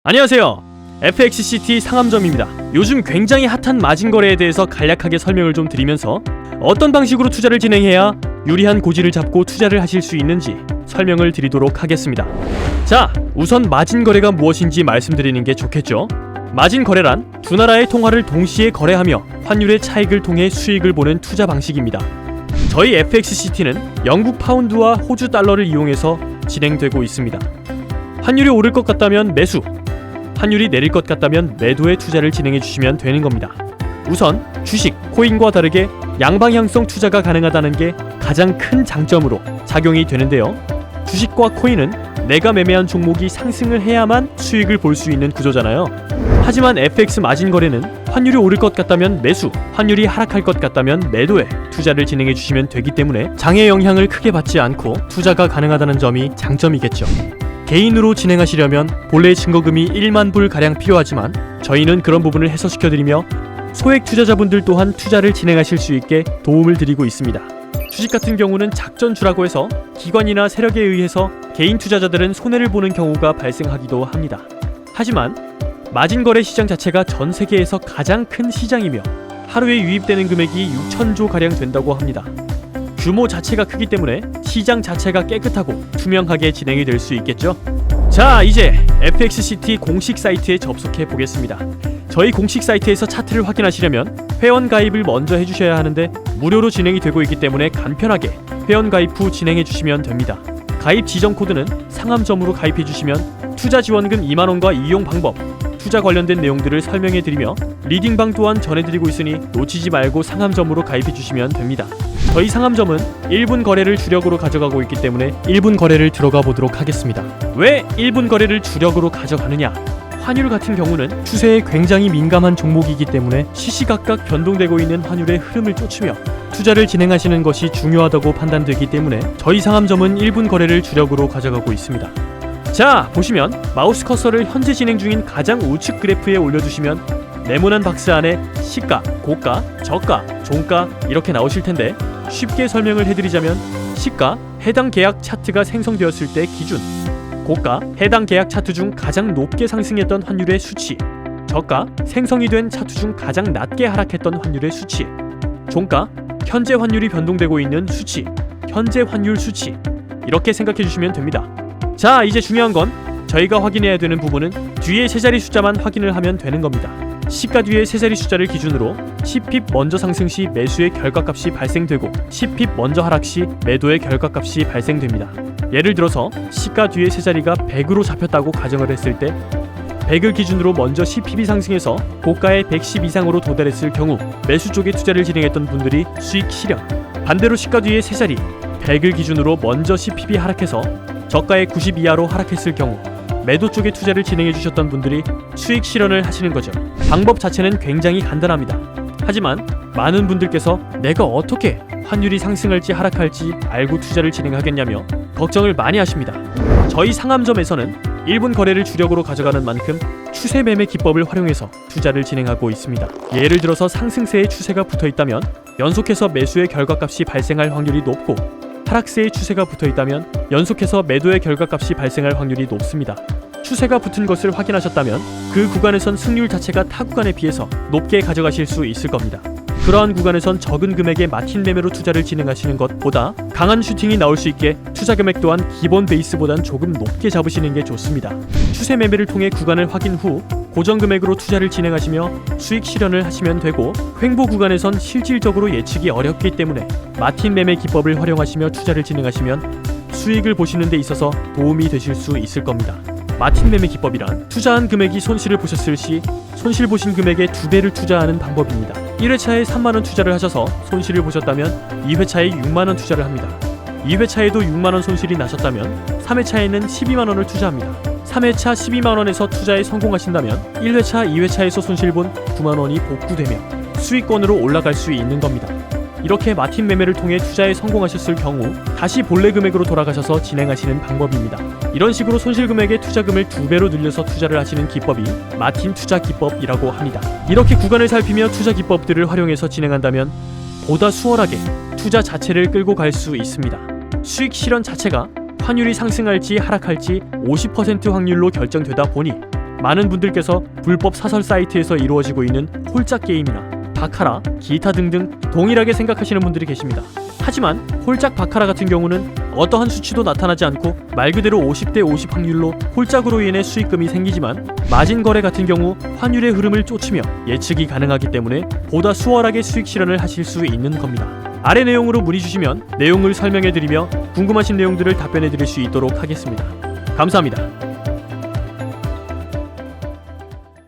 안녕하세요. FXCT 상암점입니다. 요즘 굉장히 핫한 마진 거래에 대해서 간략하게 설명을 좀 드리면서 어떤 방식으로 투자를 진행해야 유리한 고지를 잡고 투자를 하실 수 있는지 설명을 드리도록 하겠습니다. 자, 우선 마진 거래가 무엇인지 말씀드리는 게 좋겠죠. 마진 거래란 두 나라의 통화를 동시에 거래하며 환율의 차익을 통해 수익을 보는 투자 방식입니다. 저희 FXCT는 영국 파운드와 호주 달러를 이용해서 진행되고 있습니다. 환율이 오를 것 같다면 매수, 환율이 내릴 것 같다면 매도에 투자를 진행해 주시면 되는 겁니다. 우선 주식, 코인과 다르게 양방향성 투자가 가능하다는 게 가장 큰 장점으로 작용이 되는데요. 주식과 코인은 내가 매매한 종목이 상승을 해야만 수익을 볼 수 있는 구조잖아요. 하지만 FX 마진 거래는 환율이 오를 것 같다면 매수, 환율이 하락할 것 같다면 매도에 투자를 진행해 주시면 되기 때문에 장의 영향을 크게 받지 않고 투자가 가능하다는 점이 장점이겠죠. 개인으로 진행하시려면 본래 증거금이 1만 불 가량 필요하지만 저희는 그런 부분을 해소시켜드리며 소액 투자자분들 또한 투자를 진행하실 수 있게 도움을 드리고 있습니다. 주식 같은 경우는 작전주라고 해서 기관이나 세력에 의해서 개인 투자자들은 손해를 보는 경우가 발생하기도 합니다. 하지만 마진 거래 시장 자체가 전 세계에서 가장 큰 시장이며 하루에 유입되는 금액이 6천조 가량 된다고 합니다. 규모 자체가 크기 때문에 시장 자체가 깨끗하고 투명하게 진행이 될 수 있겠죠. 자, 이제 FXCT 공식 사이트에 접속해 보겠습니다. 저희 공식 사이트에서 차트를 확인하시려면 회원 가입을 먼저 해주셔야 하는데 무료로 진행이 되고 있기 때문에 간편하게 회원 가입 후 진행해 주시면 됩니다. 가입 지정 코드는 상암점으로 가입해 주시면 투자 지원금 2만원과 이용 방법, 투자 관련된 내용들을 설명해 드리며 리딩방 또한 전해드리고 있으니 놓치지 말고 상암점으로 가입해 주시면 됩니다. 저희 상암점은 1분 거래를 주력으로 가져가고 있기 때문에 1분 거래를 들어가 보도록 하겠습니다. 왜 1분 거래를 주력으로 가져가느냐? 환율 같은 경우는 추세에 굉장히 민감한 종목이기 때문에 시시각각 변동되고 있는 환율의 흐름을 쫓으며 투자를 진행하시는 것이 중요하다고 판단되기 때문에 저희 상암점은 1분 거래를 주력으로 가져가고 있습니다. 자, 보시면 마우스 커서를 현재 진행 중인 가장 우측 그래프에 올려주시면 네모난 박스 안에 시가, 고가, 저가, 종가 이렇게 나오실 텐데 쉽게 설명을 해드리자면 시가, 해당 계약 차트가 생성되었을 때 기준, 고가, 해당 계약 차트 중 가장 높게 상승했던 환율의 수치, 저가, 생성이 된 차트 중 가장 낮게 하락했던 환율의 수치, 종가, 현재 환율이 변동되고 있는 수치, 현재 환율 수치 이렇게 생각해 주시면 됩니다. 자, 이제 중요한 건 저희가 확인해야 되는 부분은 뒤에 세 자리 숫자만 확인을 하면 되는 겁니다. 시가 뒤에 세 자리 숫자를 기준으로 10핍 먼저 상승 시 매수의 결과값이 발생되고 10핍 먼저 하락 시 매도의 결과값이 발생됩니다. 예를 들어서 시가 뒤에 세 자리가 100으로 잡혔다고 가정을 했을 때 100을 기준으로 먼저 10핍이 상승해서 고가의 110 이상으로 도달했을 경우 매수 쪽에 투자를 진행했던 분들이 수익 실현, 반대로 시가 뒤에 세 자리 100을 기준으로 먼저 10핍이 하락해서 저가의 90 이하로 하락했을 경우 매도 쪽에 투자를 진행해 주셨던 분들이 수익 실현을 하시는 거죠. 방법 자체는 굉장히 간단합니다. 하지만 많은 분들께서 내가 어떻게 환율이 상승할지 하락할지 알고 투자를 진행하겠냐며 걱정을 많이 하십니다. 저희 상암점에서는 1분 거래를 주력으로 가져가는 만큼 추세 매매 기법을 활용해서 투자를 진행하고 있습니다. 예를 들어서 상승세의 추세가 붙어 있다면 연속해서 매수의 결과값이 발생할 확률이 높고 하락세의 추세가 붙어있다면 연속해서 매도의 결과값이 발생할 확률이 높습니다. 추세가 붙은 것을 확인하셨다면 그 구간에선 승률 자체가 타 구간에 비해서 높게 가져가실 수 있을 겁니다. 그러한 구간에선 적은 금액의 마틴 매매로 투자를 진행하시는 것보다 강한 슈팅이 나올 수 있게 투자 금액 또한 기본 베이스보단 조금 높게 잡으시는 게 좋습니다. 추세 매매를 통해 구간을 확인 후 고정 금액으로 투자를 진행하시며 수익 실현을 하시면 되고 횡보 구간에선 실질적으로 예측이 어렵기 때문에 마틴 매매 기법을 활용하시며 투자를 진행하시면 수익을 보시는 데 있어서 도움이 되실 수 있을 겁니다. 마틴 매매 기법이란 투자한 금액이 손실을 보셨을 시 손실 보신 금액의 2배를 투자하는 방법입니다. 1회차에 3만원 투자를 하셔서 손실을 보셨다면 2회차에 6만원 투자를 합니다. 2회차에도 6만원 손실이 나셨다면 3회차에는 12만원을 투자합니다. 3회차 12만원에서 투자에 성공하신다면 1회차, 2회차에서 손실본 9만원이 복구되며 수익권으로 올라갈 수 있는 겁니다. 이렇게 마틴 매매를 통해 투자에 성공하셨을 경우 다시 본래 금액으로 돌아가셔서 진행하시는 방법입니다. 이런 식으로 손실 금액의 투자금을 2배로 늘려서 투자를 하시는 기법이 마틴 투자 기법이라고 합니다. 이렇게 구간을 살피며 투자 기법들을 활용해서 진행한다면 보다 수월하게 투자 자체를 끌고 갈 수 있습니다. 수익 실현 자체가 환율이 상승할지 하락할지 50% 확률로 결정되다 보니 많은 분들께서 불법 사설 사이트에서 이루어지고 있는 홀짝 게임이나 바카라, 기타 등등 동일하게 생각하시는 분들이 계십니다. 하지만 홀짝 바카라 같은 경우는 어떠한 수치도 나타나지 않고 말 그대로 50대 50 확률로 홀짝으로 인해 수익금이 생기지만 마진 거래 같은 경우 환율의 흐름을 쫓으며 예측이 가능하기 때문에 보다 수월하게 수익 실현을 하실 수 있는 겁니다. 아래 내용으로 문의 주시면 내용을 설명해 드리며 궁금하신 내용들을 답변해 드릴 수 있도록 하겠습니다. 감사합니다.